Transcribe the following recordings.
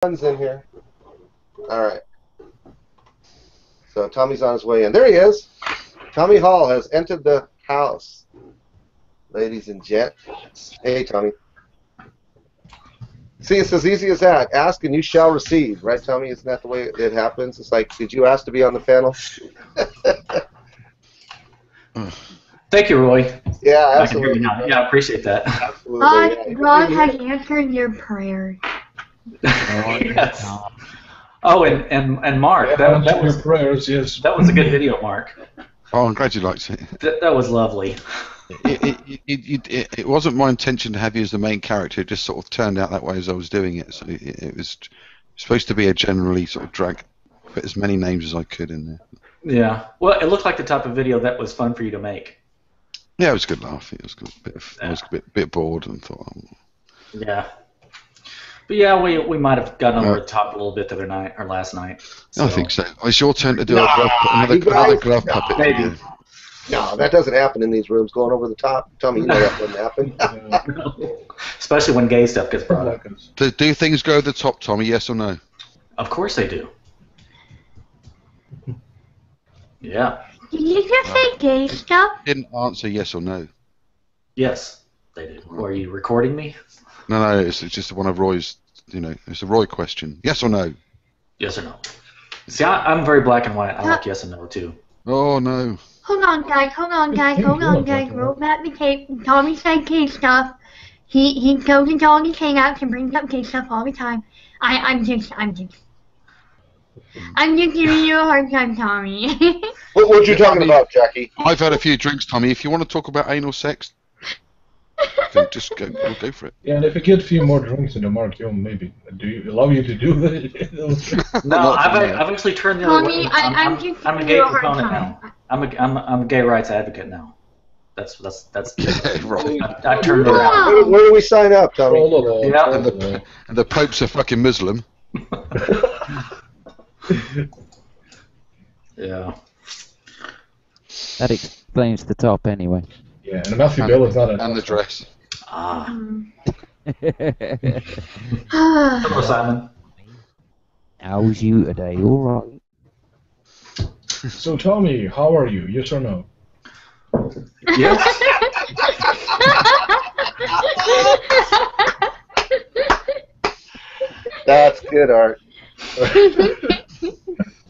Son's in here. All right. So Tommy's on his way in. There he is. Tommy Hall has entered the house. Ladies and gents. Hey, Tommy. See, it's as easy as that. Ask and you shall receive. Right, Tommy? Isn't that the way it happens? It's like, did you ask to be on the panel? Thank you, Roy. Yeah, absolutely. Yeah, I appreciate that. Absolutely. God has answered your prayer. Yes. Oh, and Mark, Yeah, that was your prayers, yes. That was a good video, Mark. Oh, I'm glad you liked it. That was lovely. It wasn't my intention to have you as the main character. It just sort of turned out that way as I was doing it. So it was supposed to be a generally sort of drag, put as many names as I could in there. Yeah. Well, it looked like the type of video that was fun for you to make. Yeah, it was a good laugh. It was good. I was a bit bored and thought. Yeah. But yeah, we might have gotten over the top a little bit the other night or last night. So. I think so. It's your turn to do another glove puppet. Maybe. No, that doesn't happen in these rooms. Going over the top. Tommy, you know that wouldn't happen. Especially when gay stuff gets brought up. Do things go over the top, Tommy? Yes or no? Of course they do. Yeah. Did you just say gay stuff? Didn't answer yes or no. Yes, they do. Are you recording me? No, it's just one of Roy's. It's a Roy question. Yes or no? Yes or no. See, I'm very black and white. I like yes and no too. Oh no. Hold on, guys. Roll back the tape. Tommy said gay stuff. He goes into all these hangouts and brings up gay stuff all the time. I'm just giving you a hard time, Tommy. What you talking about, Jackie? I've had a few drinks, Tommy. If you want to talk about anal sex, then just we'll go for it. Yeah, and if you get a few more drinks in the Mark, he'll maybe allow you to do that. No, I've actually turned the other way. I'm a gay proponent now. I'm a gay rights advocate now. That's yeah, right. I've turned it around. Where do we sign up, Tommy? Yeah. And the Pope's a fucking Muslim. Yeah. That explains the top anyway. Yeah, and Matthew Bill is not and the dress. Ah. Hello, Simon. How's you today? All right. So, Tommy, how are you? Yes or no? Yes. That's good, Art.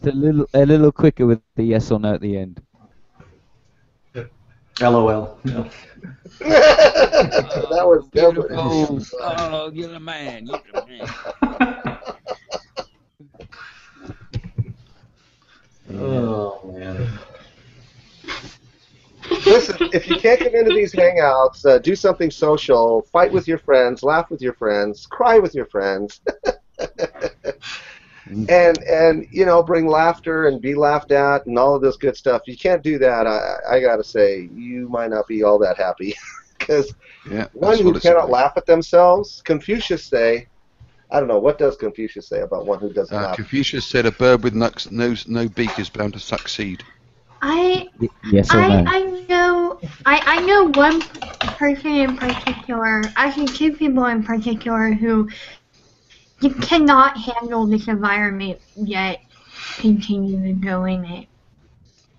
It's a little quicker with the yes or no at the end. LOL. That was beautiful. Oh, you're the man. You're the man. Oh man. Listen, if you can't get into these hangouts, do something social, fight with your friends, laugh with your friends, cry with your friends, and bring laughter and be laughed at and all of this good stuff. You can't do that. I gotta say, you might not be all that happy because one who cannot laugh at themselves. Confucius say, I don't know, what does Confucius say about one who doesn't laugh? Confucius said a bird with no beak is bound to succeed. Yes or no? I know one person in particular, actually two people in particular who cannot handle this environment yet continue to go in it.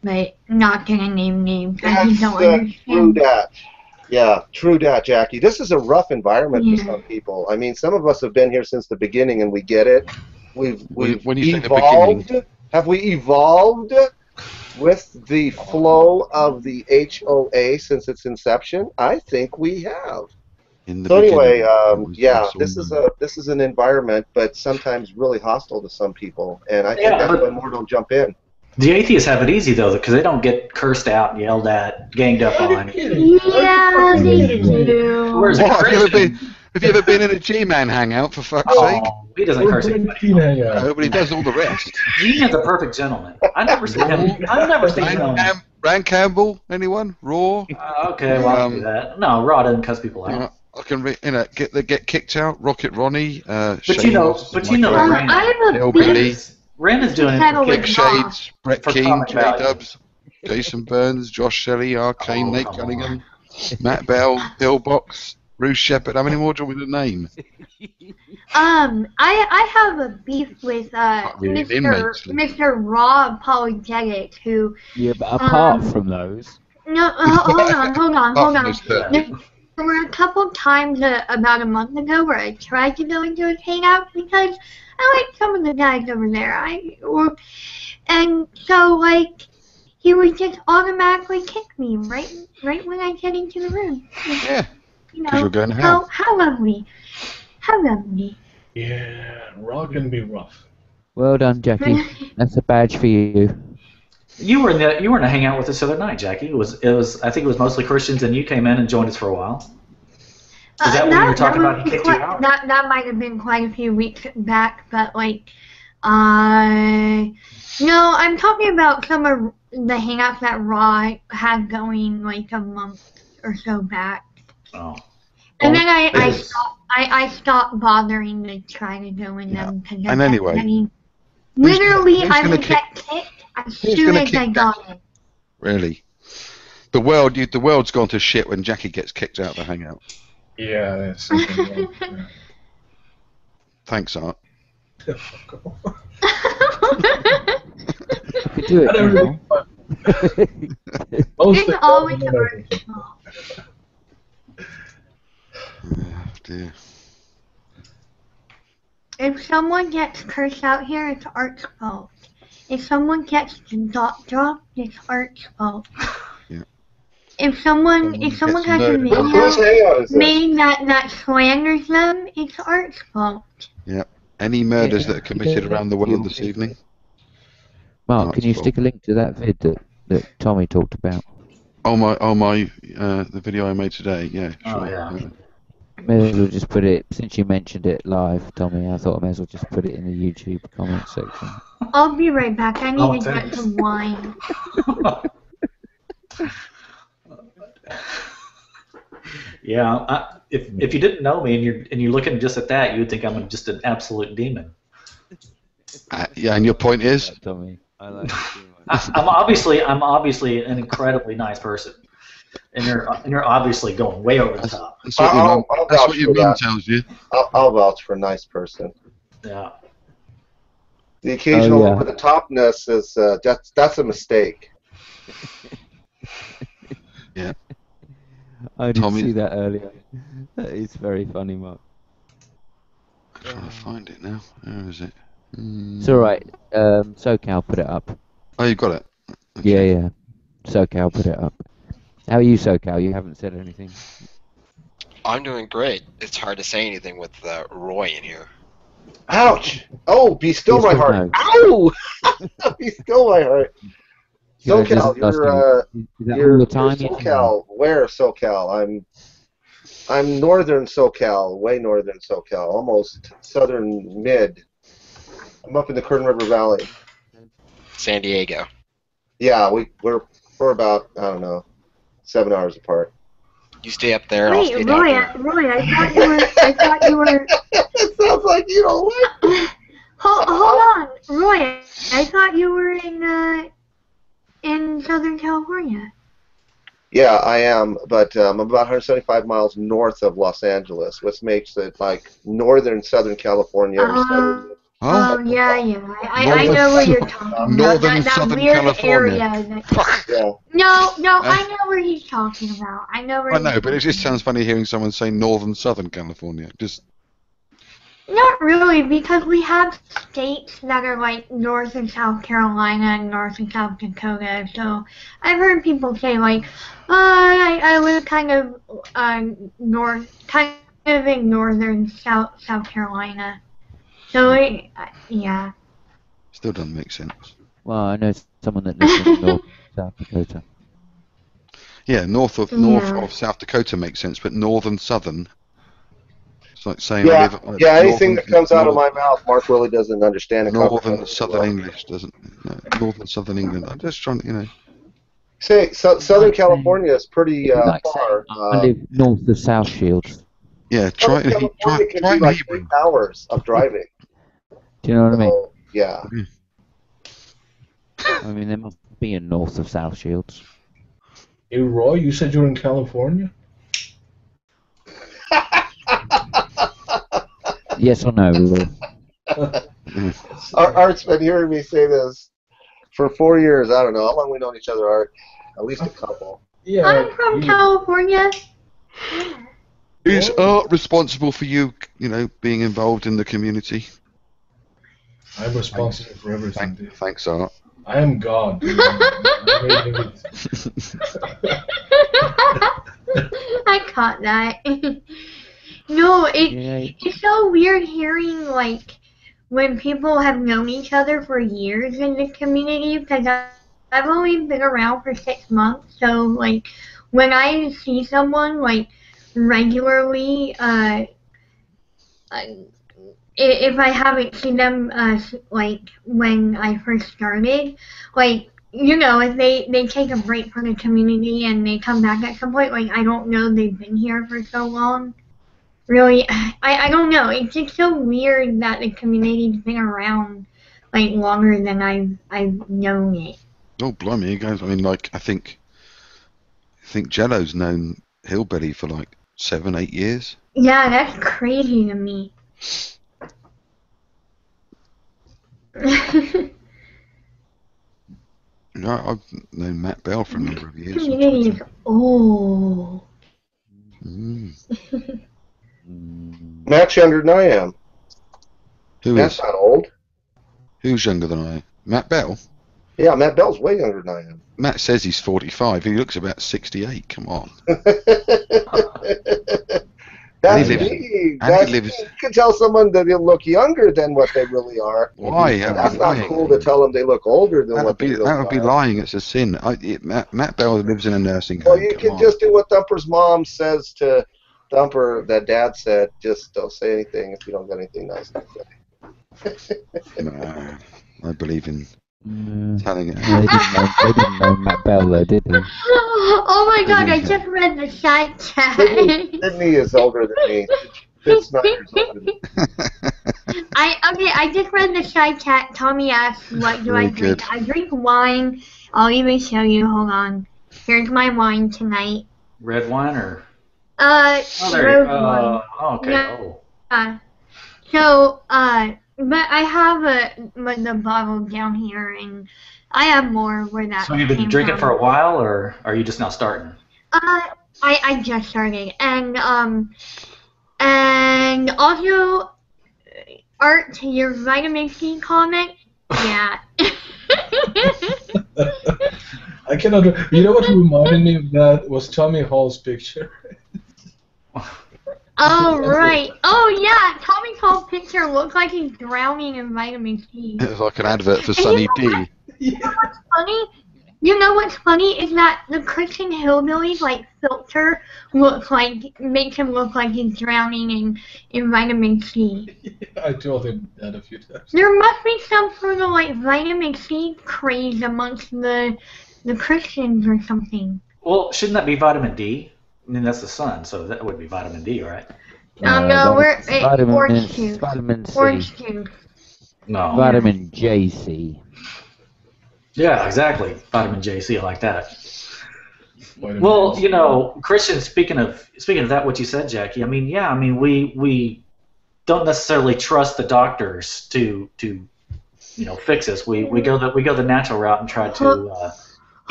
But not gonna name names. I just don't understand. True that. Yeah, true that, Jackie. This is a rough environment for some people. I mean, some of us have been here since the beginning, and we get it. We've when you evolved. Say the have we evolved with the flow of the HOA since its inception? I think we have. So anyway, this is an environment, but sometimes really hostile to some people, and I think that's why more don't jump in. The atheists have it easy though, because they don't get cursed out, yelled at, ganged up on. Yeah, they do. Whereas have you ever been in a G-Man hangout, for fuck's sake? He doesn't curse anybody. Nobody does all the rest. G-Man's a perfect gentleman. I've never seen him. Ran Campbell, anyone? Raw? Okay, well, I'll do that. No, Raw doesn't cuss people out. I can get kicked out. Rocket Ronnie, but you know, Ren is doing it for Kick Shades, Brett Keane, J-Dubs, Jason Burns, Josh Shelley, Arcane, Nate Cunningham, Matt Bell, Pillbox, Bruce Shepard. How many more do you want me to name? I have a beef with really immensely. Mr. Raw Apologetics, who Yeah, but apart from those. no, hold on. Yeah. There were a couple times about a month ago where I tried to go into his hangout because I like some of the guys over there. And so like he would just automatically kick me right when I get into the room. Yeah. You Because know, you're going to hell. how lovely. How lovely. Yeah, Raw can be rough. Well done, Jackie. That's a badge for you. You were in a hangout with us the other night, Jackie. It was I think it was mostly Christians, and you came in and joined us for a while. Is that when you were talking about he kicked you out? That might have been quite a few weeks back, but like, no, I'm talking about some of the hangouts that Raw had going like a month or so back. Oh. And then I stopped bothering to try to go in them because And anyway, literally who's I gonna would kick- get kicked as soon as I got in. Really? The world's gone to shit when Jackie gets kicked out of the hangout. Yeah, that's something wrong. Yeah. Thanks, Art. You could do it now. It's always a bird's fault. Oh, dear. If someone gets cursed out here, it's Art's fault. If someone gets dropped, it's Art's fault. Yeah. If someone gets has a murdered. Whose hangout is this? name that slanders them, it's Art's fault. Yeah. Any murders that are committed around the world this evening? Mark, can you stick a link to that vid that Tommy talked about? The video I made today. Yeah. Oh, Sure. yeah. May as well just put it, since you mentioned it live, Tommy, I thought I may as well just put it in the YouTube comment section. I'll be right back. I need to get some wine. Yeah, if you didn't know me and you're looking just at that, you would think I'm just an absolute demon. Yeah, and your point is? Tommy, I like it too much. I'm obviously an incredibly nice person, and you're obviously going way over the top. That's what your mum tells you. I'll vouch for a nice person. Yeah. The occasional over the topness is that's a mistake. Yeah. I didn't see that earlier. It's very funny, Mark. I'm trying to find it now. Where is it? It's alright. SoCal put it up. Oh, you got it? Okay. Yeah. SoCal put it up. How are you, SoCal? You haven't said anything. I'm doing great. It's hard to say anything with Roy in here. Ouch! Oh, be still my heart. Ow! Be still my heart. SoCal, you're SoCal. Where SoCal? I'm northern SoCal, way northern SoCal, almost southern mid. I'm up in the Kern River Valley. San Diego. Yeah, we're about, I don't know, 7 hours apart. You stay up there, I'll stay down here. Roy, I thought you were. It sounds like you don't like me. Hold on, Roy. I thought you were in Southern California. Yeah, I am, but I'm about 175 miles north of Los Angeles, which makes it like northern Southern California. Yeah. I know where you're talking about. Northern that Southern weird California. Area Yeah. No, I know where he's talking about. I know, but it just sounds funny hearing someone say Northern Southern California. Just. Not really, because we have states that are like North and South Carolina and North and South Dakota. So I've heard people say like, I live kind of in northern South Carolina. So yeah. Still doesn't make sense. Well, I know someone that lives in North South Dakota. Yeah, north of South Dakota makes sense, but northern southern. It's like saying anything that comes out of my mouth, Mark really doesn't understand. Northern Southern English doesn't. No, northern Southern England. I'm just trying to, Say, Southern California is pretty far. I live north of South Shields. Yeah, try like 8 hours of driving. Do you know what I mean? Yeah. I mean, there must be a north of South Shields. Hey, Roy, you said you're in California? Yes or no, Will? Art's been hearing me say this for 4 years. I don't know how long we known each other, Art. At least a couple. Yeah. I'm from California. Yeah. Is Art responsible for you, being involved in the community? I'm responsible for everything. Thanks, Art. I am God. Dude. I caught that. No, it's so weird hearing like when people have known each other for years in the community because I've only been around for 6 months. So like when I see someone like regularly, if I haven't seen them like when I first started, like if they take a break from the community and they come back at some point, like I don't know they've been here for so long. Really, I don't know. It's just so weird that the community's been around like longer than I've known it. Oh, blimey, guys! I mean, like I think Jello's known Hillbilly for like 7, 8 years. Yeah, that's crazy to me. I've known Matt Bell for a number of years. Community is old. Matt's younger than I am. Matt's not old. Who's younger than I am? Matt Bell? Yeah, Matt Bell's way younger than I am. Matt says he's 45. He looks about 68. Come on. That's me. You can tell someone that they look younger than what they really are. Why? That's not cool to tell them they look older than what they really are. That would be lying. It's a sin. Matt Bell lives in a nursing home. Well, you can just do what Thumper's mom says to Thumper that Dad said. Just don't say anything if you don't got anything nice to say. No, I believe in telling it. They didn't know Matt Bell, though, did they? Oh my God! I just read the side chat. Sydney is older than me. It's 9 years older than me. I just read the side chat. Tommy asked, "What do I drink?" Good. I drink wine. I'll even show you. Hold on. Here's my wine tonight. Red wine or? Rose wine. Okay. Yeah. Oh. So, but I have the bottle down here, and I have more where that. So you've been drinking for a while, or are you just now starting? I just started, and also, Art, to your vitamin C comment, yeah. I cannot. You know what reminded me of that was Tommy Hall's picture. Oh, right. Oh, yeah. Tommy Hall's picture looks like he's drowning in vitamin C. It's like an advert for Sunny D. You know what's funny? You know what's funny is that the Christian Hillbillies filter makes him look like he's drowning in vitamin C. Yeah, I told him that a few times. There must be some sort of vitamin C craze amongst the Christians or something. Well, shouldn't that be vitamin D? I mean, that's the sun, so that would be vitamin D, right? No, we're orange juice. Vitamin C. Orange juice. No. Vitamin JC. Yeah, exactly. Vitamin JC, I like that. Well, Christians. Speaking of that, what you said, Jackie. I mean, we don't necessarily trust the doctors to fix us. We go the natural route and try to. Hold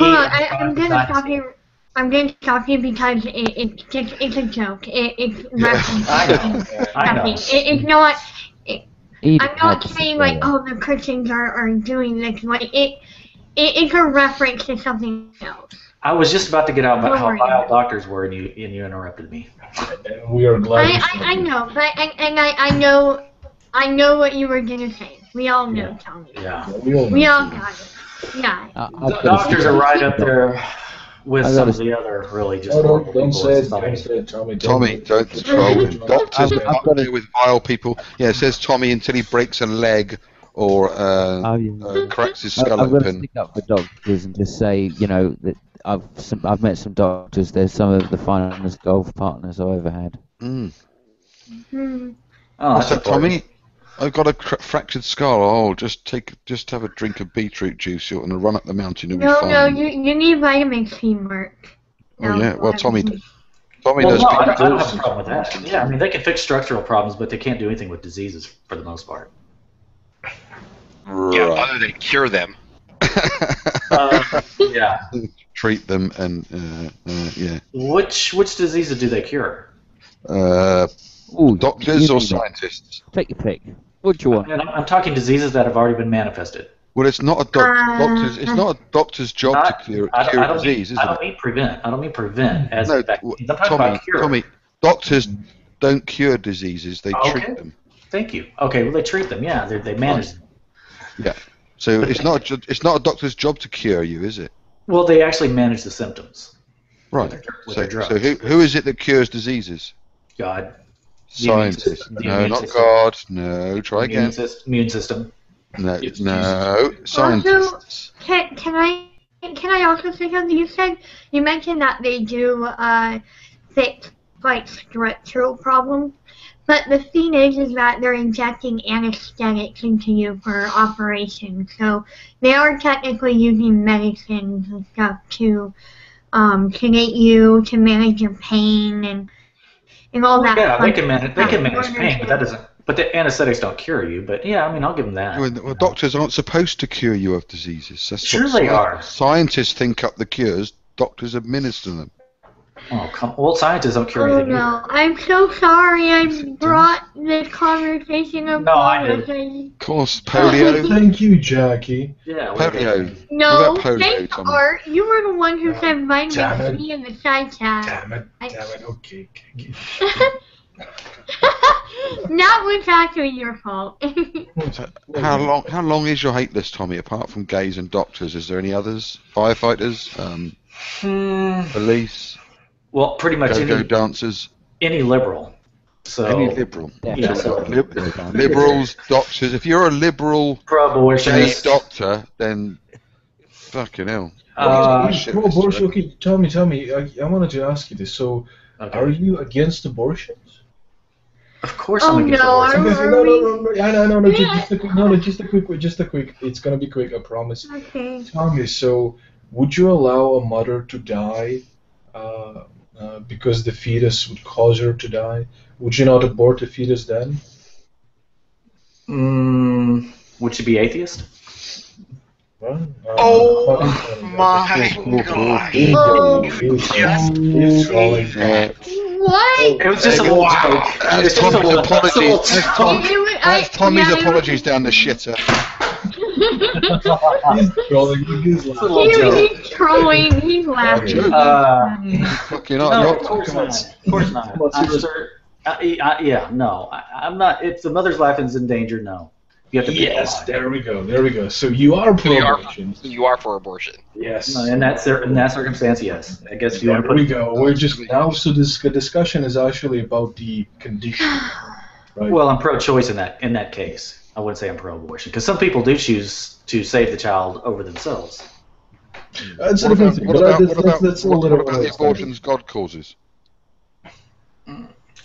on, I'm gonna stop you. I'm going to stop you because it's a joke. It's I know. It's not. I'm not saying the Christians are doing this. It's a reference to something else. I was just about to get out about how vile doctors were, and you interrupted me. We are glad. I know, but I know what you were gonna say. We all know, Tommy. Yeah. We all got it. Yeah. Doctors are right up there with some of the other really just horrible don't people. say it, Tommy. Tommy, don't troll. Doctors are up there with vile people. Yeah, it says Tommy until he breaks a leg or cracks his skull I'm going to open. stick up for doctors and just say, that I've met some doctors. They're some of the finest golf partners I've ever had. Mm. Oh, What's that, Tommy? I've got a fractured skull. Oh, just have a drink of beetroot juice and run up the mountain. You'll be fine. No, you need vitamin C, Mark. Oh yeah, well Tommy, Tommy Well, does. no, I don't have a problem with that. Yeah, I mean, they can fix structural problems, but they can't do anything with diseases for the most part. Yeah, Right. other than cure them. Yeah. Treat them and yeah. Which diseases do they cure? Ooh, Doctors you or name it. scientists? Take your pick. What do you want? And I'm talking diseases that have already been manifested. Well, it's not a doctor's. It's not a doctor's job to cure a disease, is it? I don't mean prevent. I don't mean prevent as No, vaccines. I'm talking about cure. Tommy, doctors don't cure diseases; they Okay. treat them. Thank you. Okay, well they treat them. Yeah, they manage them. Yeah. So it's not a doctor's job to cure you, is it? Well, they actually manage the symptoms. Right. With their drugs. So who is it that cures diseases? God. Scientists. The No, immune not system. God. No, try again. Immune system. No, It's no, scientists. Can I also say something? You mentioned that they do fix like structural problems, but the thing is that they're injecting anesthetics into you for operations, so they are technically using medicines and stuff to sedate you, to manage your pain and all that. Yeah, fun they can manage stuff. pain, but that doesn't. But the anesthetics don't cure you. But yeah, I mean, I'll give them that. Well, doctors aren't supposed to cure you of diseases. That's Sure what they are. Scientists think up the cures. Doctors administer them. Oh, come. Well, scientists don't cure Oh anything either. no, I'm so sorry I brought this conversation up. No, I didn't. Of course, polio. Thank you, Jackie. Yeah. Polio. No, What about polio, thanks, Tommy? Art. You were the one who said Damn vitamin it. C in the side chat. Damn it. Okay. That was actually your fault. How long is your hate list, Tommy? Apart from gays and doctors, is there any others? Firefighters, police, Well, pretty much go-go dancers, any liberal. So any liberal. Yeah, so Liberals, doctors. If you're a liberal gay pro-abortionist. doctor, then fucking hell. Pro-abortion. Okay, Tommy. I wanted to ask you this. So, Okay. are you against abortions? Of course, Oh, I'm against no, abortion. No, just a quick. It's gonna be quick, I promise. Okay. Tommy, so would you allow a mother to die because the fetus would cause her to die? Would you not abort the fetus then? Would you be atheist? Well, My God. He's trolling. What? It was just a little joke. As Tommy's apologies, as Tommy's Yeah, apologies down the shitter. He's trolling. He's It's a little joke. He's trolling. He's laughing. Fucking No, hell. of course not. Of course not. I'm sure. Yeah, no. I'm not. If the mother's life is in danger, no. You have to be Yes, alive. there we go. So you are pro-abortion. You are for abortion. Yes. No, in that circumstance, yes. I guess you want to There put. we go. We're just now. So this discussion is actually about the condition, right? Well, I'm pro-choice in that case. I wouldn't say I'm pro-abortion because some people do choose to save the child over themselves. That's a different thing. What about the abortions? abortions God causes?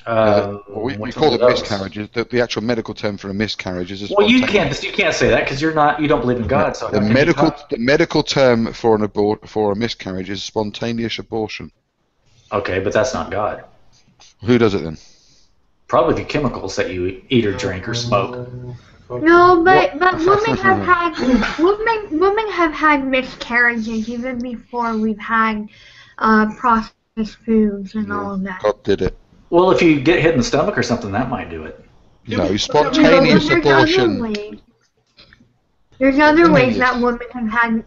We call them miscarriages. The actual medical term for a miscarriage is a Well, you spontaneous. can't say that because you don't believe in God. So The medical term for a miscarriage is spontaneous abortion. Okay, but that's not God. Who does it then? Probably the chemicals that you eat or drink or smoke. No, but women have had miscarriages even before we've had processed foods and all of that. God did it. Well, if you get hit in the stomach or something, that might do it. No, spontaneous abortion. There's other ways that women have had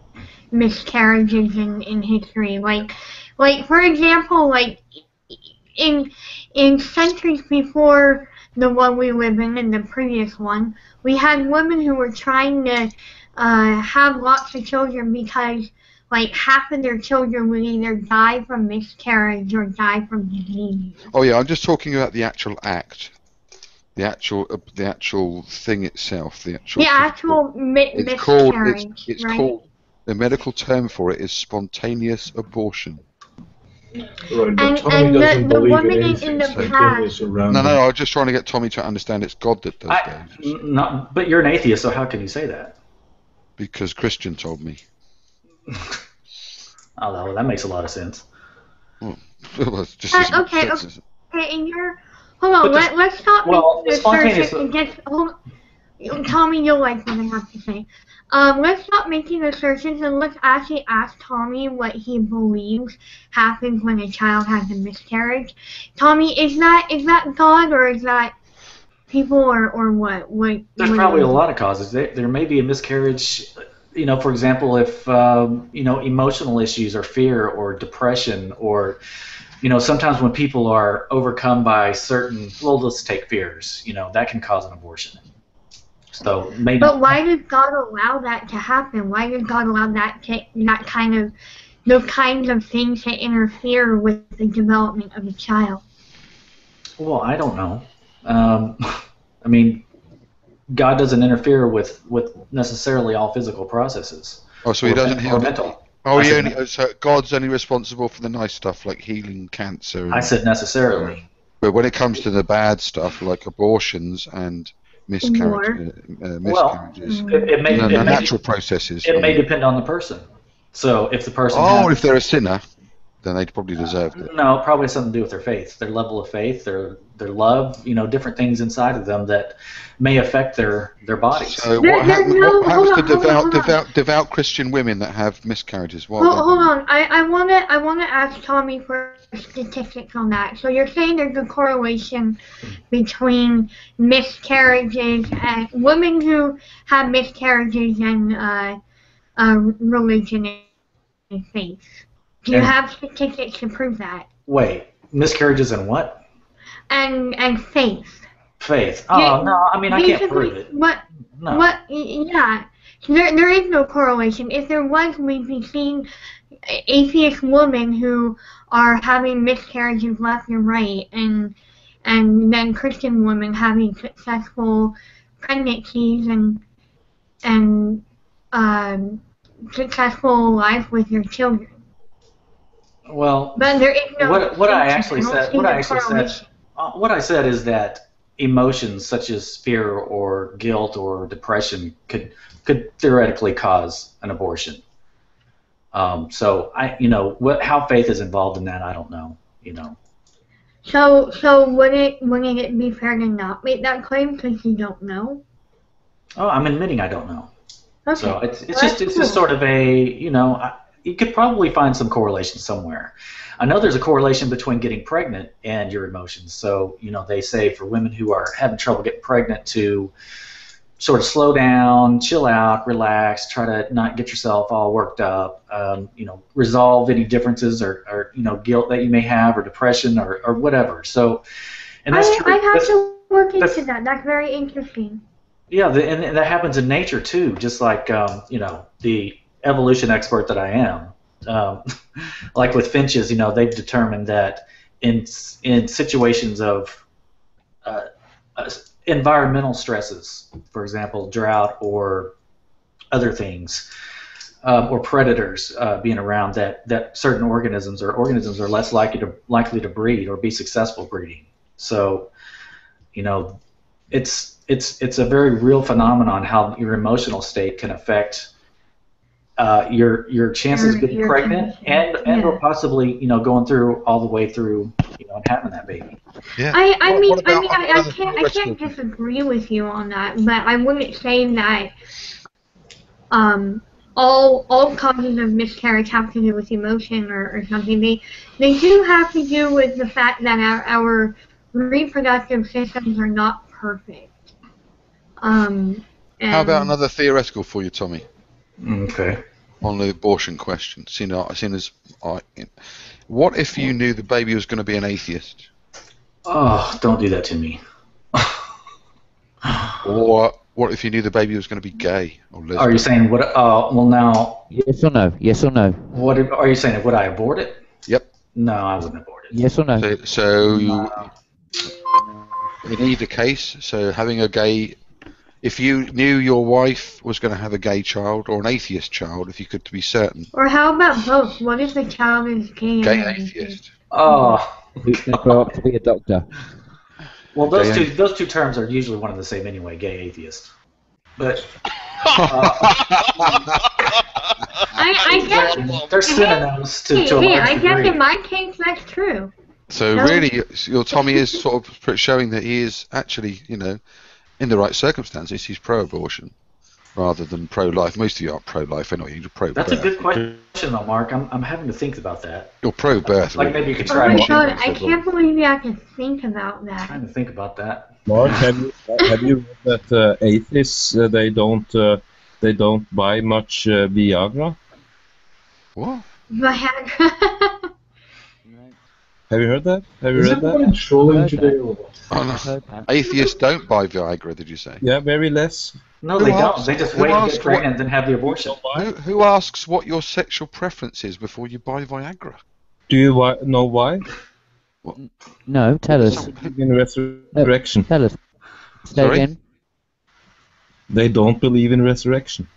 miscarriages in history. Like for example, like in centuries before the one we live in the previous one, we had women who were trying to have lots of children because like half of their children would either die from miscarriage or die from disease. Oh yeah, I'm just talking about the actual act, the actual thing itself, the actual. Miscarriage. It's right? called. The medical term for it is spontaneous abortion. Right, but And Tommy doesn't the believe woman in in anything the spontaneous around. No, him. I was just trying to get Tommy to understand it's God that does those. But you're an atheist, so how can you say that? Because Christian told me. Oh, that makes a lot of sense. Well, it's just Okay, and hold on. But Let's stop well, making spontaneous. assertions against. Tommy, you'll like what I have to say. Let's stop making assertions and let's actually ask Tommy what he believes happens when a child has a miscarriage. Tommy, is that God or is that people or what? There's probably a lot of causes. There may be a miscarriage. For example, if emotional issues or fear or depression or sometimes when people are overcome by certain, well, let's take fears, that can cause an abortion. So maybe. But why does God allow that to happen? Why does God allow those kinds of things to interfere with the development of a child? Well, I don't know. I mean, God doesn't interfere with necessarily all physical processes. Oh, so he doesn't heal mental. Oh, so God's only responsible for the nice stuff like healing cancer. I said necessarily. But when it comes to the bad stuff like abortions and miscarriages, natural processes. It may depend on the person. So if the person. If they're a sinner, then they'd probably deserve it. No, it probably has something to do with their faith, their level of faith, their love, different things inside of them that may affect their bodies. So what happens to devout Christian women that have miscarriages? Hold on, I wanna ask Tommy for statistics on that. So you're saying there's a correlation between miscarriages and women who have miscarriages and religion and faith. Do you have statistics to prove that? Wait, miscarriages and what? And faith. Faith. Oh, no, I mean, I can't prove it. Yeah. There is no correlation. If there was, we'd be seeing atheist women who are having miscarriages left and right, and then Christian women having successful pregnancies and successful life with their children. Well, but there is no what I said is that emotions such as fear or guilt or depression could theoretically cause an abortion. So how faith is involved in that, I don't know. So wouldn't it be fair to not make that claim because you don't know? Oh, I'm admitting I don't know. Okay. So it's just sort of a you could probably find some correlation somewhere. I know there's a correlation between getting pregnant and your emotions. So, they say for women who are having trouble getting pregnant to sort of slow down, chill out, relax, try to not get yourself all worked up, resolve any differences or guilt that you may have or depression or whatever. So, and that's true. I have to work into that. That's very interesting. Yeah, and that happens in nature too, just like, the evolution expert that I am, like with finches, they've determined that in situations of environmental stresses, for example, drought or other things, or predators being around, that certain organisms are less likely to breed or be successful breeding. So, it's a very real phenomenon how your emotional state can affect your chances of getting pregnant and or possibly going through all the way through and having that baby. Yeah. I can't disagree with you on that, but I wouldn't say that all causes of miscarriage have to do with emotion or something. They do have to do with the fact that our reproductive systems are not perfect. How about another theoretical for you, Tommy? Okay. On the abortion question, what if you knew the baby was going to be an atheist? Oh, don't do that to me. Or what if you knew the baby was going to be gay or lesbian? Are you saying what? Well, now. Yes or no? Yes or no? What are you saying? Would I abort it? Yep. No, I wouldn't abort it. Yes or no? So in either case, so having a gay. If you knew your wife was going to have a gay child or an atheist child, if you could be certain. Or how about both? What if the child is gay? Gay atheist. Oh. Who's going to grow up to be a doctor? Well, those two terms are usually one and the same anyway. Gay atheist. But. I guess. They're synonyms to a Hey, large I guess degree. in my case that's true. So No. really, your Tommy is sort of showing that he is actually, in the right circumstances, he's pro-abortion rather than pro-life. Most of you are pro-life, anyway. You're pro-birth. That's a good question, though, Mark. I'm having to think about that. You're pro-birth. Like really. maybe you could Oh try my one. god, I can't believe you have to think about that. Trying to think about that. Mark, have you read that atheists they don't buy much Viagra? What? Viagra. Have you heard that? Have you Is read everybody that? trolling today or what? Oh, no. Atheists don't buy Viagra, did you say? Yeah, very less. No, Who they asks- don't. They just who wait to asks get pregnant and then have the abortion. Who asks what your sexual preference is before you buy Viagra? Do you know why? No, tell us. In resurrection. Tell us. Say Sorry? again. They don't believe in resurrection.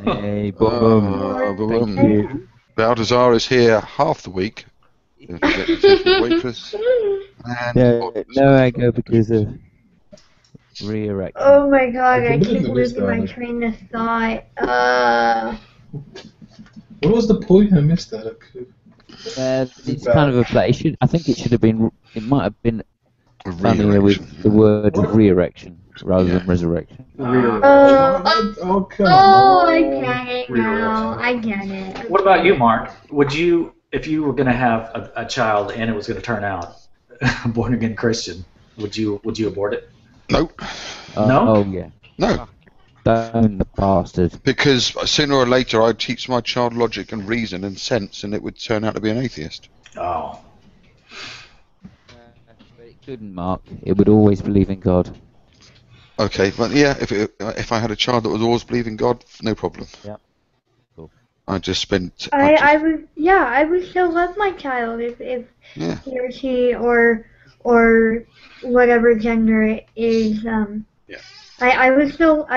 Hey, boom. Thank you. Baldassar is here half the week. Don't forget to take your waitress. And No, I go because of re-erection. Oh my god, I I keep completely missed losing my that. train of thought. What was the point? I missed that. It's kind of a play. I think it should have been. It might have been funnier re-erection. with the word re-erection rather than resurrection. Oh, come Oh, on. I get it now. I get it. What about you, Mark? Would you, if you were going to have a child and it was going to turn out a born-again Christian, would you abort it? No. No? Oh yeah. No. Don't the bastard. Because sooner or later I'd teach my child logic and reason and sense and it would turn out to be an atheist. Oh. But it couldn't, Mark. It would always believe in God. Okay, but yeah, if I had a child that would always believe in God, no problem. Yeah. Cool. I just spent. I would still love my child if Yeah. he or she or whatever gender it is. Yeah. I would still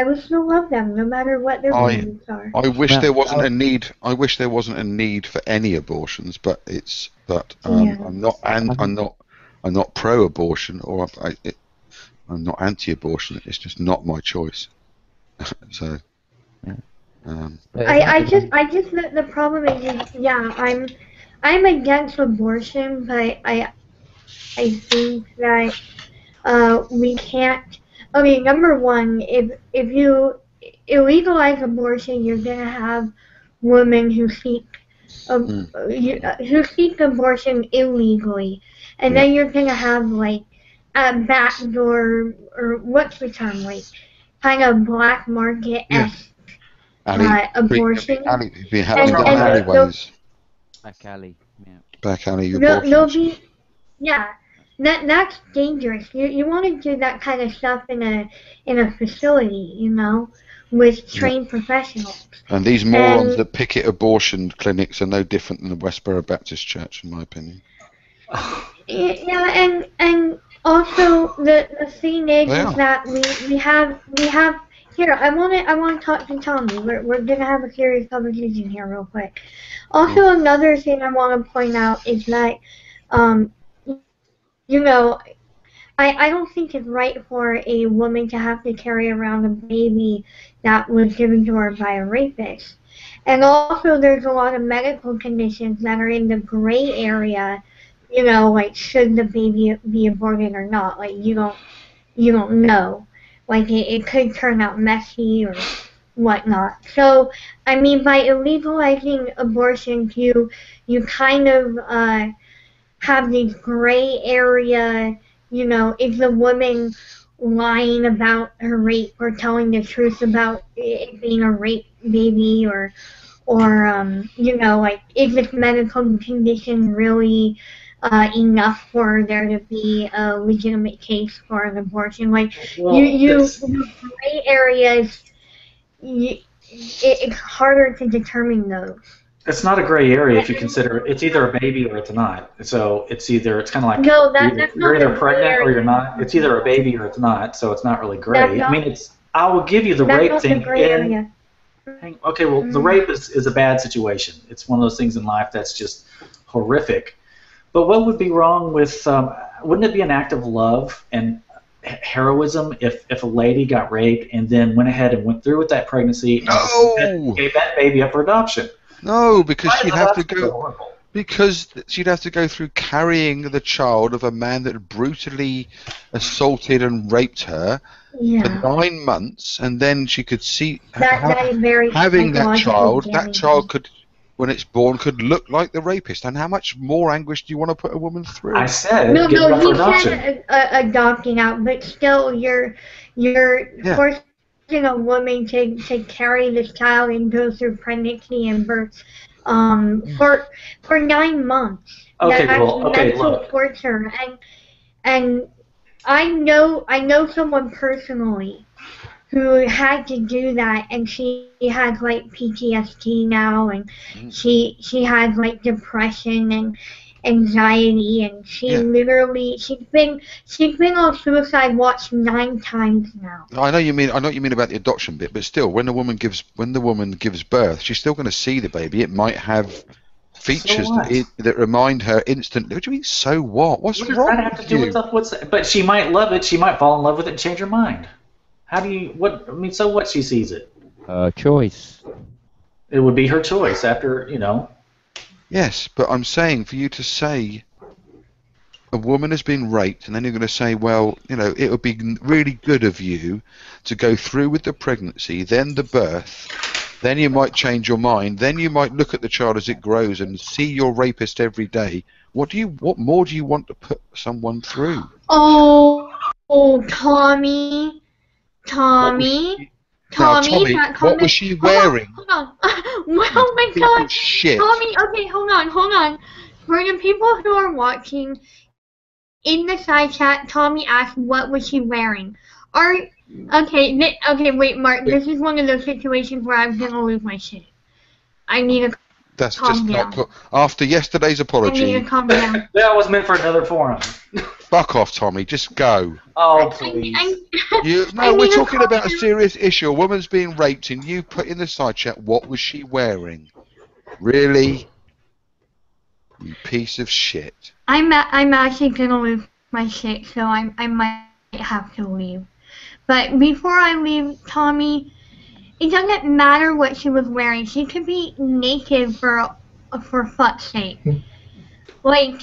love them no matter what their beliefs are. I wish Yeah. there wasn't a need. I wish there wasn't a need for any abortions, but it's. But Yeah. I'm not. And I'm not pro-abortion, or I'm not anti-abortion. It's just not my choice. So. Yeah. I just the problem is yeah, I'm against abortion, but I think that we can't. I mean, number one, if you illegalize abortion, you're gonna have women who seek who seek abortion illegally, and then you're gonna have like a backdoor or what's the term, like kind of black market abortion. Be happening down alleyways. Back alley. Yeah. Back alley There'll abortions. be, yeah, that's dangerous. You want to do that kind of stuff in a facility, you know, with trained professionals. And these morons that picket abortion clinics are no different than the Westboro Baptist Church, in my opinion. Yeah, and also the thing is that we have here. I want to talk to Tommy. We're gonna have a serious conversation here real quick. Also, another thing I want to point out is that you know, I don't think it's right for a woman to have to carry around a baby that was given to her by a rapist. And also, there's a lot of medical conditions that are in the gray area. You know, like should the baby be aborted or not? Like you don't know. Like it could turn out messy or whatnot. So I mean, by illegalizing abortions, you kind of have these gray area. You know, is the woman lying about her rape or telling the truth about it being a rape baby or you know, like is this medical condition really enough for there to be a legitimate case for an abortion? Like the gray areas, it's harder to determine those. It's not a gray area if you consider it's either a baby or it's not. So it's kind of like no, that's you're not either the pregnant gray or you're area. not. It's either a baby or it's not. So it's not really gray. I mean, I will give you the That's rape not thing. the gray area. Okay, well, the rape is a bad situation. It's one of those things in life that's just horrific. But what would be wrong with? Wouldn't it be an act of love and heroism if a lady got raped and then went ahead and went through with that pregnancy and gave that baby up for adoption? No, because she'd have to That's go. horrible. Because she'd have to go through carrying the child of a man that had brutally assaulted and raped her Yeah. for 9 months, and then she could see That is very having that psychologically child. That damaging. child could, when it's born, could look like the rapist. And how much more anguish do you want to put a woman through? I said No, give it up for he adoption. said adopting out, but still, you're forcing a woman to carry this child and go through pregnancy and birth for 9 months. Okay, That's okay, mental look. torture, and I know someone personally who had to do that, and she has like PTSD now, and she has like depression and anxiety, and she literally she's been on suicide watch 9 times now. I know you mean about the adoption bit, but still, when the woman gives birth, she's still going to see the baby. It might have features that remind her instantly. What do you mean? So what? What's wrong What does that have to do with the, but she might love it. She might fall in love with it and change her mind. How do you? What I mean? So what? She sees it. Choice. It would be her choice after Yes, but I'm saying for you to say a woman has been raped, and then you're going to say, well, it would be really good of you to go through with the pregnancy, then the birth, then you might change your mind, then you might look at the child as it grows and see your rapist every day. What more do you want to put someone through? Oh, Tommy. Tommy, what was she wearing? Hold on. Oh my God. Shit. Tommy, okay, hold on. For the people who are watching, in the side chat, Tommy asked what was she wearing. Okay, wait, Mark, this is one of those situations where I'm gonna lose my shit. I need to calm down. After yesterday's apology. I need to calm down. That was meant for another forum. Fuck off, Tommy. Just go. Oh, please. We're talking about a serious issue. A woman's being raped, and you put in the side chat, what was she wearing? Really? You piece of shit. I'm actually gonna lose my shit, so I might have to leave. But before I leave, Tommy, it doesn't matter what she was wearing. She could be naked for fuck's sake. Like,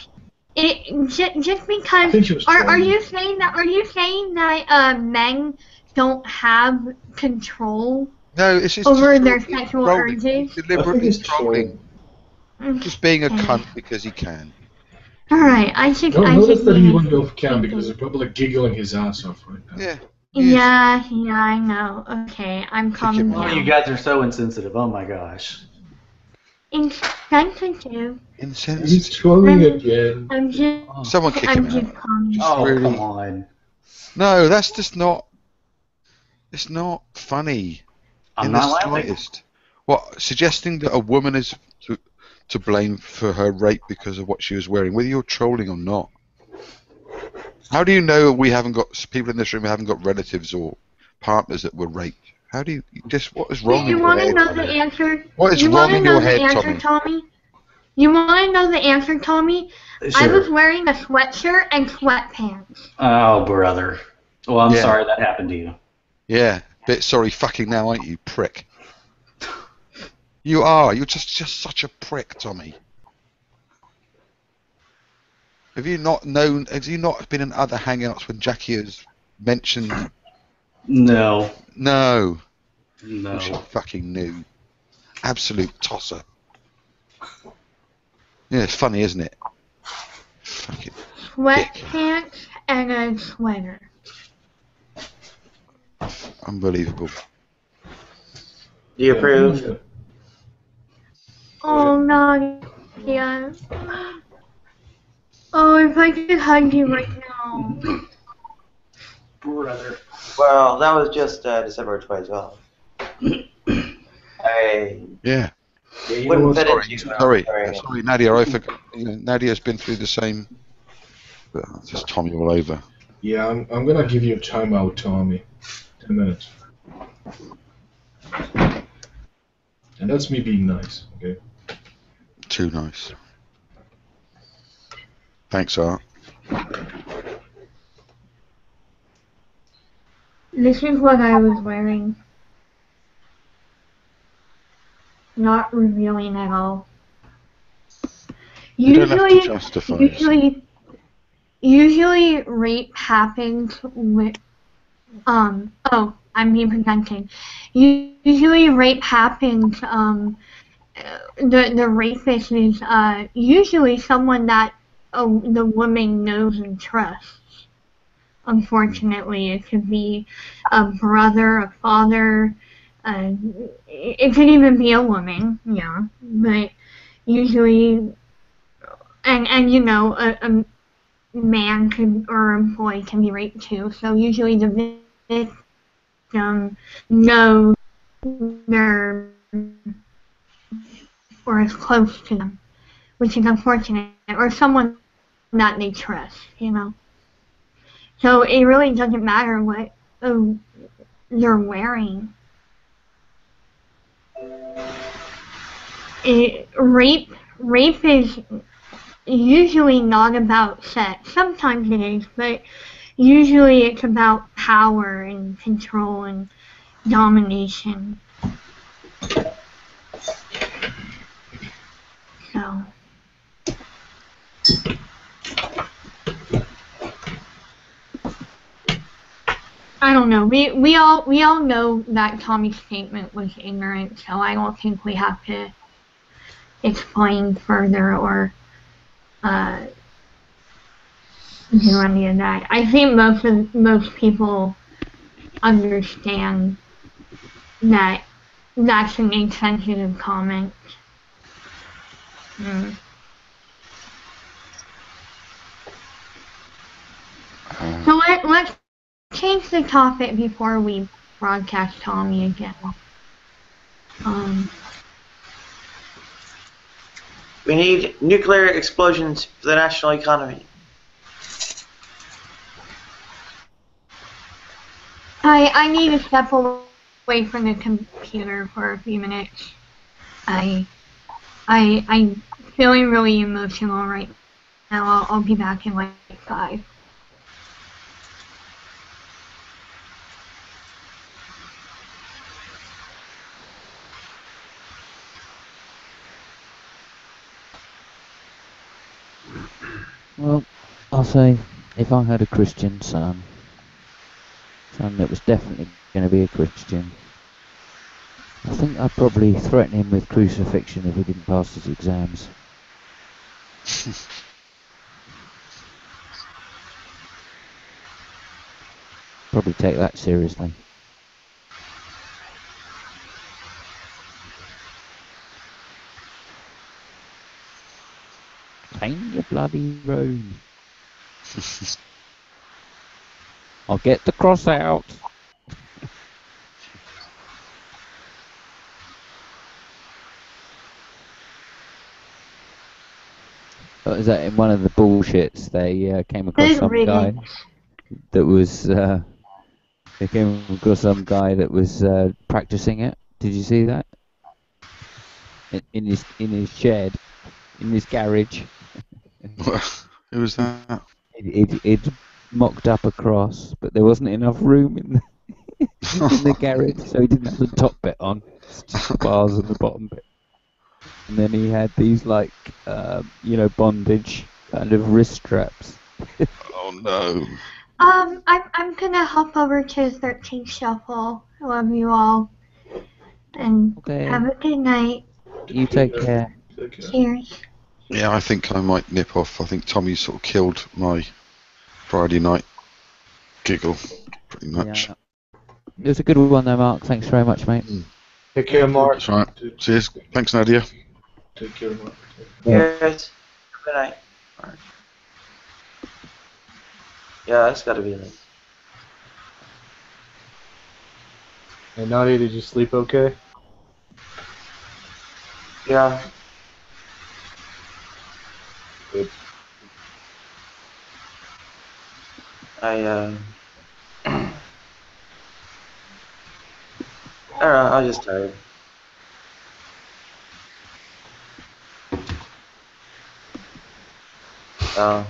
just because. Are you saying that men don't have control over their sexual urges? Deliberately trolling. Just being a cunt because he can. Alright, I should. Notice that he went off cam because there's people are giggling his ass off right now. Yeah, I know. Okay, I'm calming down. Oh, you guys are so insensitive. Oh my gosh. Insensitive. He's trolling again. Someone kick him out. Come on. No, that's just not. It's not funny. I'm not laughing. What, suggesting that a woman is to blame for her rape because of what she was wearing, whether you're trolling or not? How do you know we haven't got people in this room who haven't got relatives or partners that were raped? How do you what is wrong in your head? You want to know the answer? What is wrong in your head, Tommy? You want to know the answer, Tommy? Sure. I was wearing a sweatshirt and sweatpants. Oh, brother. Well, I'm sorry that happened to you. Yeah, bit sorry fucking now, aren't you, prick? You are. You're just such a prick, Tommy. Have you not been in other hangouts when Jackie has mentioned? No. No. No. She fucking knew. Absolute tosser. Yeah, it's funny, isn't it? Fucking Sweatpants and a sweater. Unbelievable. Do you approve? Oh, Nadia. Oh, if I could hug you right now. Brother. Well, that was just December 2012. Yeah. Wouldn't fit into Sorry, Nadia. I forgot. Nadia's been through the same. But just Tommy all over. Yeah, I'm gonna give you a timeout, Tommy. 10 minutes. And that's me being nice, okay? Too nice. Thanks, Art. This is what I was wearing. Not revealing at all. You don't have to justify yourself. Usually rape happens with, oh, I'm being presented. Usually rape happens, the rapist is, usually someone that the woman knows and trusts. Unfortunately, it could be a brother, a father, it could even be a woman, yeah, but usually, and you know, a man could, or a boy can be raped too, so usually the victim knows they're, or is close to them, which is unfortunate, or someone that they trust, you know. So it really doesn't matter what you're wearing. Rape is usually not about sex. Sometimes it is, but usually it's about power and control and domination. So. I don't know. We all know that Tommy's statement was ignorant, so I don't think we have to explain further or do any of that. I think most people understand that that's an insensitive comment. So let's change the topic before we broadcast Tommy again. We need nuclear explosions for the national economy. I need to step away from the computer for a few minutes. I'm feeling really emotional right now. I'll be back in like 5. Well, I'll say, if I had a Christian son that was definitely going to be a Christian, I think I'd probably threaten him with crucifixion if he didn't pass his exams. Probably take that seriously. Claim your bloody road. I'll get the cross out. What is that? In one of the bullshits, they came across some guy that was. They came across some guy that was practicing it. Did you see that? In his shed, in his garage. Who was that? It mocked up a cross, but there wasn't enough room in the garage, so he didn't have the top bit on, just the bars and the bottom bit. And then he had these like, bondage kind of wrist straps. Oh no. I'm gonna hop over to 13 Shuffle. I love you all, and have a good night. You take care. Cheers. Yeah, I think I might nip off. I think Tommy sort of killed my Friday night giggle, pretty much. Yeah. It was a good one though, Mark. Thanks very much, mate. Take care, Mark. That's right. Cheers. Thanks, Nadia. Take care, Mark. Cheers. Good night. Right. Yeah, that's gotta be nice. Hey, Nadia, did you sleep okay? Yeah. Good. I don't know, I was just tired. Yeah,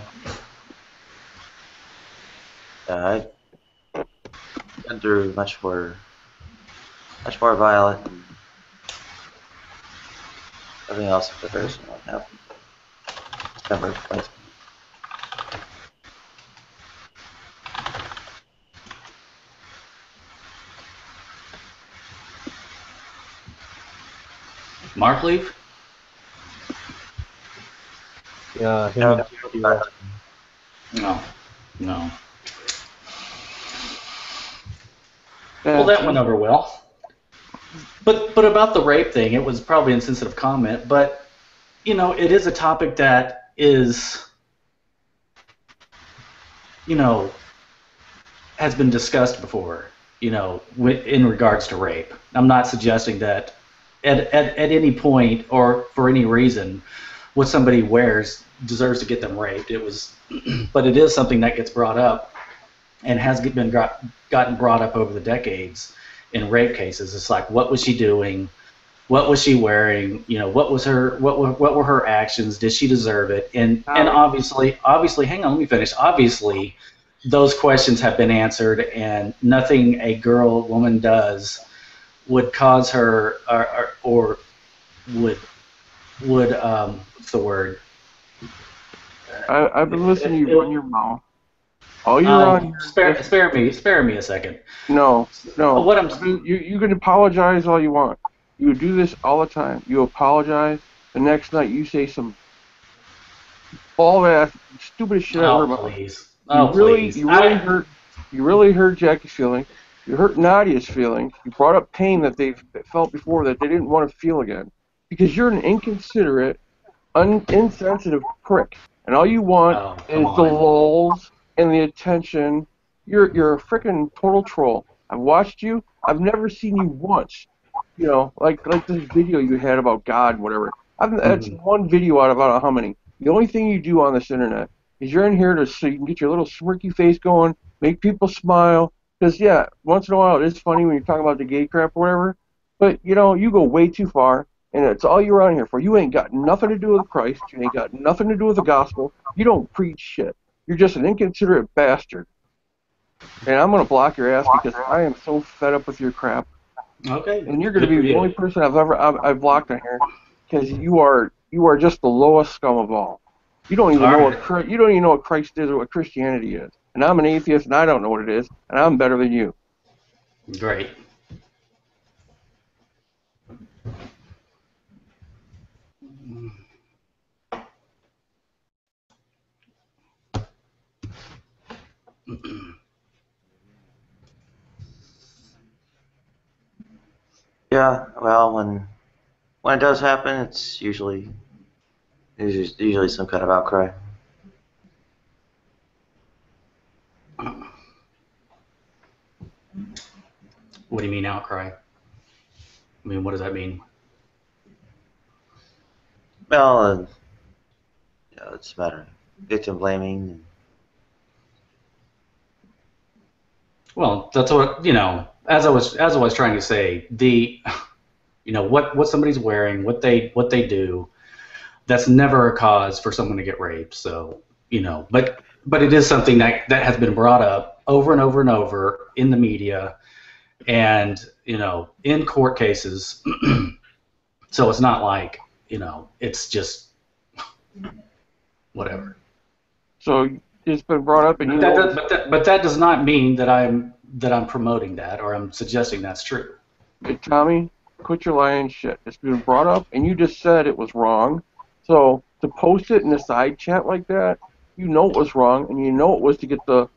been through much more violent and everything else in comparison to what happened. It's never replaced. Mark leave? Yeah, No. No. Well, that went over well. But about the rape thing, it was probably an insensitive comment, but, you know, it is a topic that is, you know, has been discussed before, you know, in regards to rape. I'm not suggesting that at any point or for any reason what somebody wears deserves to get them raped. It was, but it is something that gets brought up and has been gotten brought up over the decades in rape cases. It's like, what was she doing? What was she wearing? You know, what were her actions? Did she deserve it? And obviously, hang on, let me finish. Obviously, those questions have been answered, and nothing a woman does would cause her or would what's the word? I've been listening to you run your mouth. All you're on here. Spare me a second. No. What you can apologize all you want. You do this all the time. You apologize. The next night you say some all that stupid shit I've heard about. Please. You really hurt Jackie's feelings. You hurt Nadia's feelings. You brought up pain that they've felt before that they didn't want to feel again. Because you're an inconsiderate, insensitive prick. And all you want is the lulz and the attention. You're a freaking total troll. I've watched you. I've never seen you once. You know, like this video you had about God and whatever. That's one video out of I don't know how many. The only thing you do on this internet is you're in here so you can get your little smirky face going, make people smile. Because, yeah, once in a while it is funny when you're talking about the gay crap or whatever. But, you know, you go way too far, and it's all you're on here for. You ain't got nothing to do with Christ. You ain't got nothing to do with the gospel. You don't preach shit. You're just an inconsiderate bastard. And I'm going to block your ass because I am so fed up with your crap. Okay. And you're going to be the only person I've blocked on here because you are just the lowest scum of all. You don't even know what Christ is or what Christianity is. And I'm an atheist and I don't know what it is, and I'm better than you. Great. Yeah, well, when it does happen, it's usually some kind of outcry. What do you mean outcry? I mean, what does that mean? Well, it's a matter of victim blaming. Well, that's what, you know, as I was trying to say, you know, what somebody's wearing, what they do, that's never a cause for someone to get raped. So, you know, but it is something that has been brought up over and over and over in the media and, you know, in court cases. So it's not like, you know, it's just whatever. So it's been brought up, and but that does not mean that I'm promoting that or I'm suggesting that's true. Hey, Tommy, quit your lying shit. It's been brought up, and you just said it was wrong. So to post it in a side chat like that, you know it was wrong, and you know it was to get to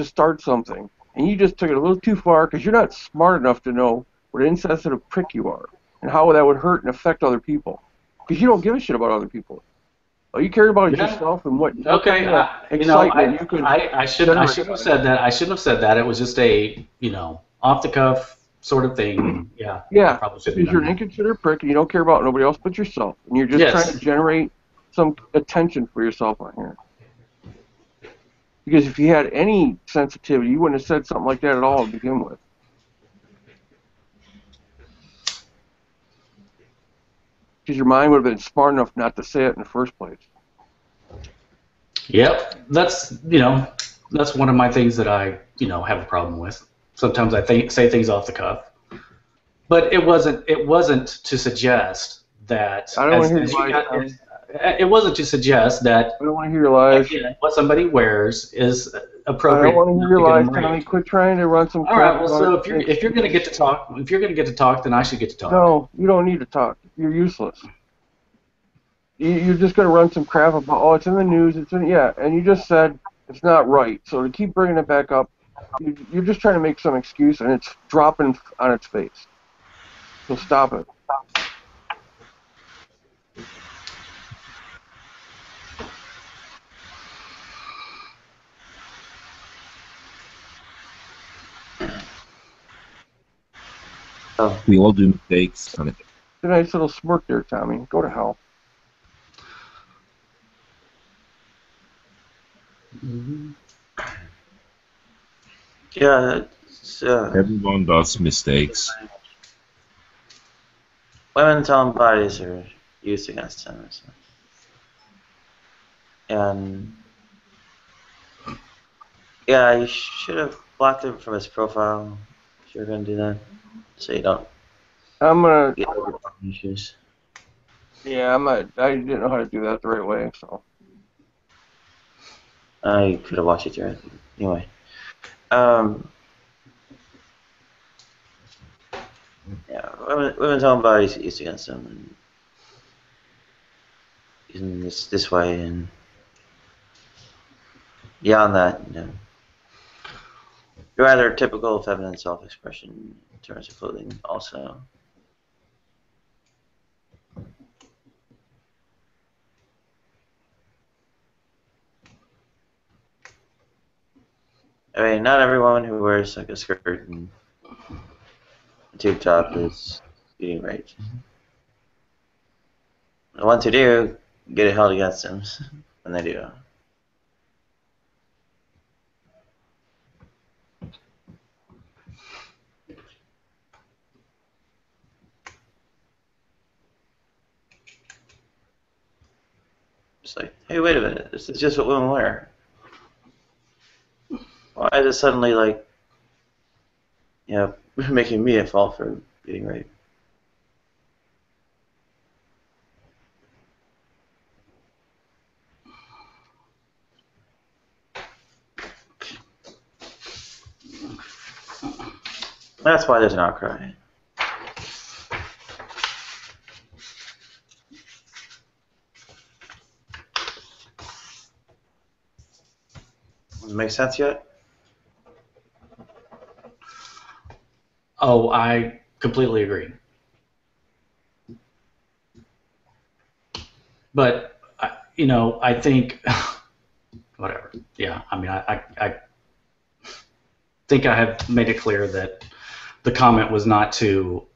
start something, and you just took it a little too far because you're not smart enough to know what an insensitive prick you are and how that would hurt and affect other people. Because you don't give a shit about other people. All you care about is yourself and what. Okay, you know, I shouldn't have said that. I shouldn't have said that. It was just a, you know, off the cuff sort of thing. Yeah. Yeah. Because you're an inconsiderate prick and you don't care about nobody else but yourself, and you're just trying to generate some attention for yourself on here. Because if you had any sensitivity, you wouldn't have said something like that at all to begin with. Because your mind would have been smart enough not to say it in the first place. Yep, that's, you know, that's one of my things that I have a problem with. Sometimes I say things off the cuff, but it wasn't to suggest that I don't want to hear your lies, Tommy. it wasn't to suggest that I don't want to hear your lies. Again, what somebody wears is appropriate. I don't want to hear your lies, Tommy. Tommy. Quit trying to run some. All right. Well, so if you're going to get to talk, then I should get to talk. No, you don't need to talk. You're useless. You're just going to run some crap about, oh, it's in the news, and you just said it's not right. So to keep bringing it back up, you're just trying to make some excuse, and it's dropping on its face. So stop it. Oh. We all do mistakes. It's a nice little smirk there, Tommy. Go to hell. Yeah, everyone does mistakes. Women's own bodies are used against them. And yeah, you should have blocked him from his profile if you're going to do that, so you don't get issues. Yeah, I didn't know how to do that the right way, so. I could have watched it through. Anyway. Yeah, women's own bodies used against them, and using this way, and beyond that, you're rather typical feminine self-expression in terms of clothing, also. I mean, not every woman who wears like a skirt and a tube top is being raped. The ones who do get it held against them when they do. It's like, hey, wait a minute, this is just what women wear. Why is it suddenly like, making me at fault for getting raped? That's why there's an outcry. Does it make sense yet? Oh, I completely agree. But I think whatever. Yeah, I mean, I think I have made it clear that the comment was not to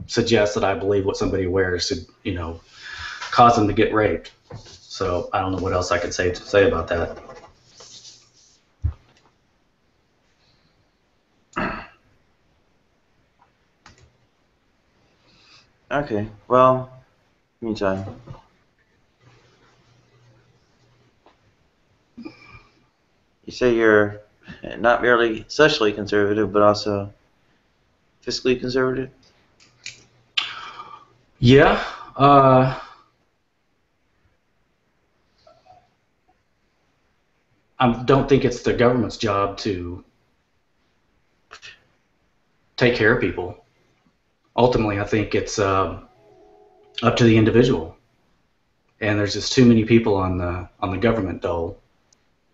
suggest that I believe what somebody wears should, cause them to get raped. So I don't know what else I could say about that. Okay, well, meantime. You say you're not merely socially conservative, but also fiscally conservative? Yeah. I don't think it's the government's job to take care of people. Ultimately, I think it's up to the individual. And there's just too many people on the government dole,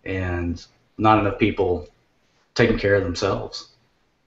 and not enough people taking care of themselves.